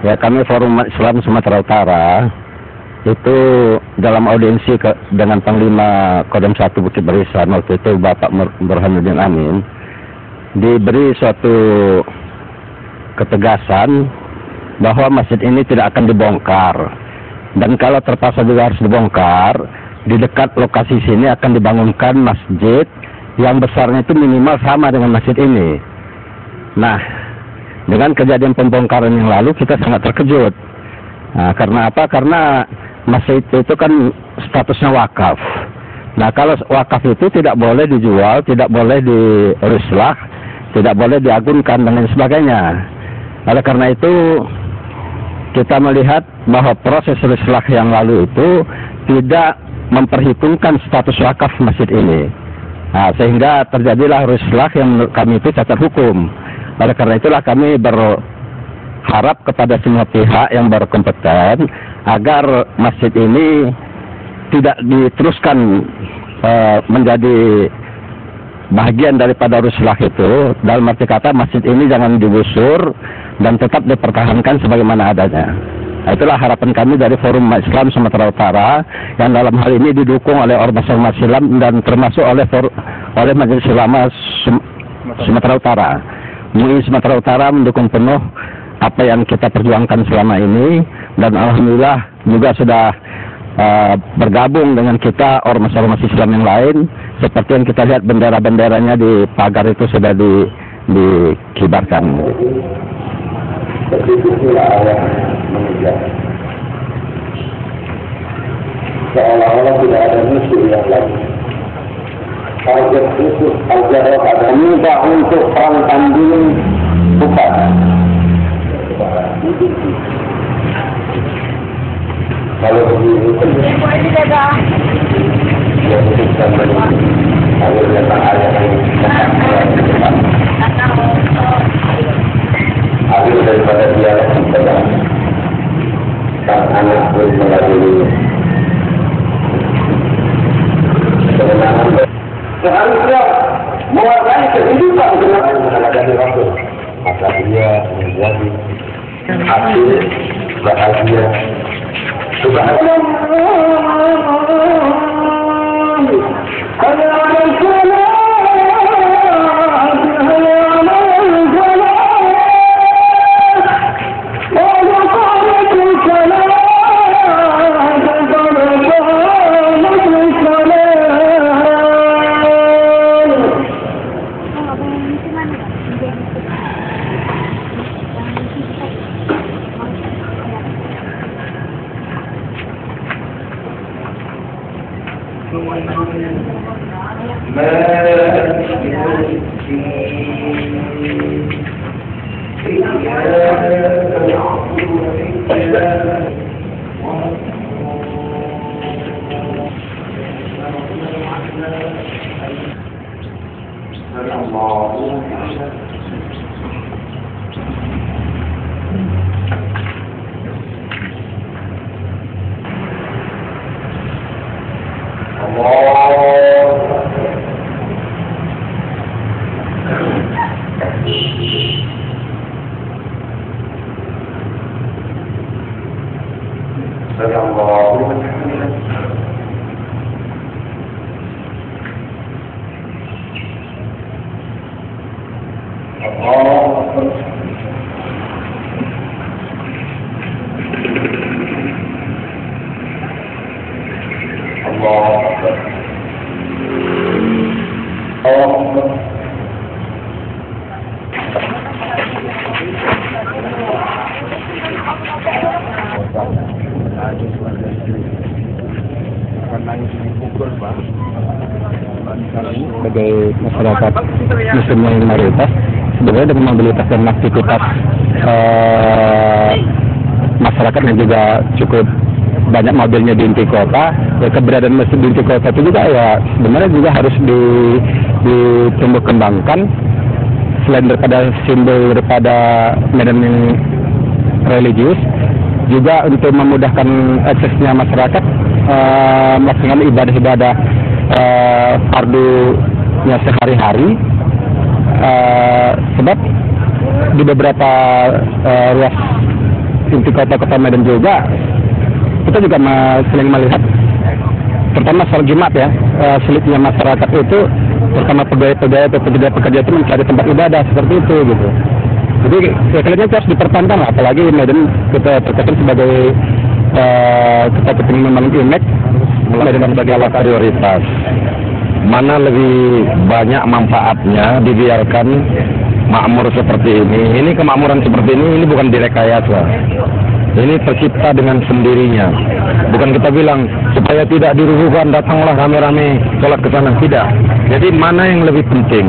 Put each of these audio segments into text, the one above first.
Ya, kami Forum Umat Islam Sumatera Utara itu dalam audiensi dengan Panglima Kodam 1 Bukit Barisan waktu itu Bapak Burhanuddin Amin diberi suatu ketegasan bahwa masjid ini tidak akan dibongkar, dan kalau terpaksa juga harus dibongkar, di dekat lokasi sini akan dibangunkan masjid yang besarnya itu minimal sama dengan masjid ini. Nah, dengan kejadian pembongkaran yang lalu kita sangat terkejut. Nah, karena apa? Karena masjid itu kan statusnya wakaf. Nah, kalau wakaf itu tidak boleh dijual, tidak boleh diruslah, tidak boleh diagunkan dan lain sebagainya. Oleh karena itu kita melihat bahwa proses ruslah yang lalu itu tidak memperhitungkan status wakaf masjid ini. Nah, sehingga terjadilah ruslah yang menurut kami itu cacat hukum. Oleh karena itulah kami berharap kepada semua pihak yang berkompeten agar masjid ini tidak diteruskan menjadi bagian daripada ruslah itu. Dalam arti kata masjid ini jangan digusur dan tetap dipertahankan sebagaimana adanya. Nah, itulah harapan kami dari Forum Umat Islam Sumatera Utara yang dalam hal ini didukung oleh Ormas-Ormas Islam dan termasuk oleh Majelis Ulama Sumatera Utara. MUI Sumatera Utara mendukung penuh apa yang kita perjuangkan selama ini, dan alhamdulillah juga sudah bergabung dengan kita ormas-ormas Islam yang lain, seperti yang kita lihat bendera-benderanya di pagar itu sudah dikibarkan. Seolah-olah tidak ada musuh yang lain. Target khusus agar ada mudah untuk perang tanding, bukan. Kalau begini, yang bisa kalau datang ayat yang akhir daripada dialog kita sang anak pun melalui kemenangan. Seharusnya mewarnai kehidupan dengan menghadapi Rasul, maka dia menjadi hasil bahagia. Sebagai masyarakat muslim yang mayoritas, sebenarnya dengan mobilitas dan aktivitas masyarakat yang juga cukup banyak mobilnya di inti kota, ya keberadaan masjid di inti kota itu juga ya sebenarnya juga harus ditumbuh kembangkan. Selain daripada simbol daripada medan yang religius, juga untuk memudahkan aksesnya masyarakat melaksanakan ibadah-ibadah fardunya sehari-hari, sebab di beberapa ruas di kota-kota Medan juga, kita juga sering melihat, terutama soal Jumat ya, sulitnya masyarakat itu, terutama pegawai-pegawai atau pekerja itu mencari tempat ibadah seperti itu gitu. Jadi ya kayaknya itu harus dipertahankan lah, apalagi Medan kita terkesan sebagai kita kepingin membangun image Medan sebagai alat prioritas. Mana lebih banyak manfaatnya dibiarkan makmur seperti ini. Ini kemakmuran seperti ini bukan direkayasa. Ini tercipta dengan sendirinya. Bukan kita bilang supaya tidak dirubuhkan, datanglah rame-rame sholat ke sana. Tidak. Jadi mana yang lebih penting?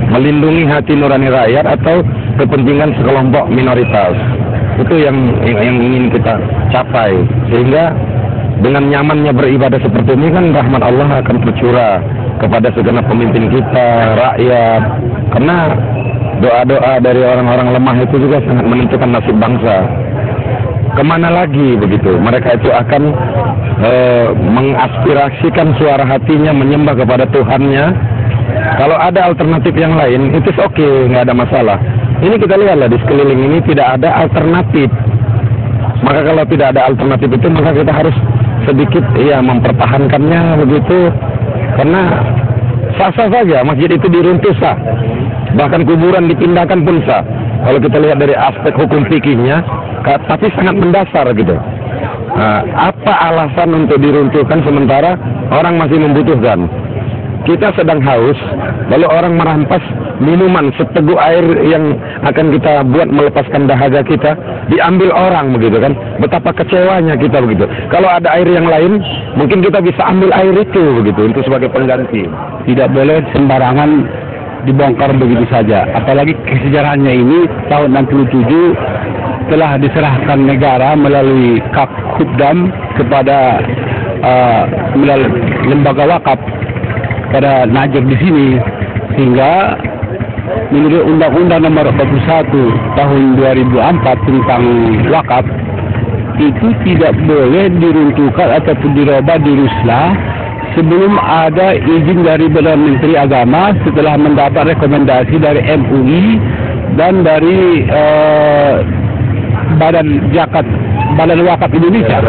Melindungi hati nurani rakyat atau kepentingan sekelompok minoritas? Itu yang ingin kita capai. Sehingga dengan nyamannya beribadah seperti ini kan rahmat Allah akan tercurah kepada segenap pemimpin kita, rakyat. Karena doa-doa dari orang-orang lemah itu juga sangat menentukan nasib bangsa. Kemana lagi begitu? Mereka itu akan mengaspirasikan suara hatinya menyembah kepada Tuhannya. Kalau ada alternatif yang lain, itu oke, nggak ada masalah. Ini kita lihatlah di sekeliling ini tidak ada alternatif. Maka kalau tidak ada alternatif itu, maka kita harus sedikit ya mempertahankannya begitu. Karena sah-sah saja masjid itu diruntuh sah. Bahkan kuburan dipindahkan pun sah. Kalau kita lihat dari aspek hukum fikihnya, tapi sangat mendasar gitu. Nah, apa alasan untuk diruntuhkan sementara orang masih membutuhkan? Kita sedang haus, lalu orang merampas minuman seteguk air yang akan kita buat melepaskan dahaga kita, diambil orang begitu kan? Betapa kecewanya kita begitu. Kalau ada air yang lain, mungkin kita bisa ambil air itu begitu untuk sebagai pengganti. Tidak boleh sembarangan dibongkar begitu saja. Apalagi kesejarahannya ini tahun 67 telah diserahkan negara melalui Kakubdam kepada melalui lembaga wakaf pada Najib di sini, sehingga menurut Undang-Undang Nomor 41 Tahun 2004 tentang wakaf itu tidak boleh diruntuhkan ataupun dirubah, diruslah sebelum ada izin dari Badan Menteri Agama setelah mendapat rekomendasi dari MUI dan dari Badan Wakaf Indonesia.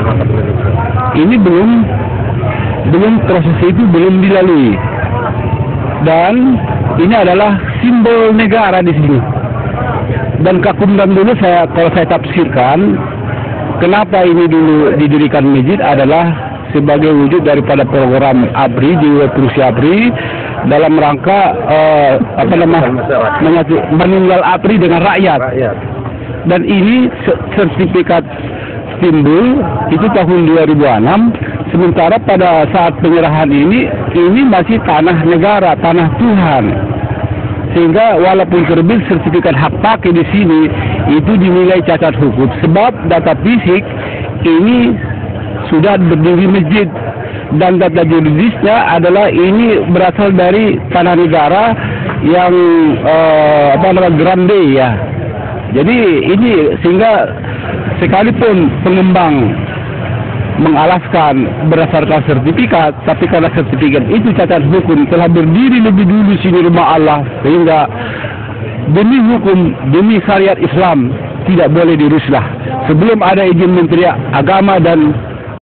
Ini belum proses itu belum dilalui. Dan ini adalah simbol negara di sini. Dan Kakubdam dulu kalau saya tafsirkan, kenapa ini dulu didirikan masjid adalah sebagai wujud daripada program ABRI di Rusia ABRI dalam rangka meninggal ABRI dengan rakyat. Dan ini sertifikat timbul itu tahun 2006. Sementara pada saat penyerahan ini masih tanah negara, tanah Tuhan. Sehingga walaupun terbit sertifikat hak pakai di sini, itu dinilai cacat hukum. Sebab data fisik ini sudah berdiri masjid. Dan data juridisnya adalah ini berasal dari tanah negara yang grande ya. Jadi ini sehingga sekalipun pengembang mengalaskan berdasarkan sertifikat, tapi karena sertifikat itu cacat hukum telah berdiri lebih dulu sini rumah Allah, sehingga demi hukum, demi syariat Islam tidak boleh diruslah sebelum ada izin Menteri Agama dan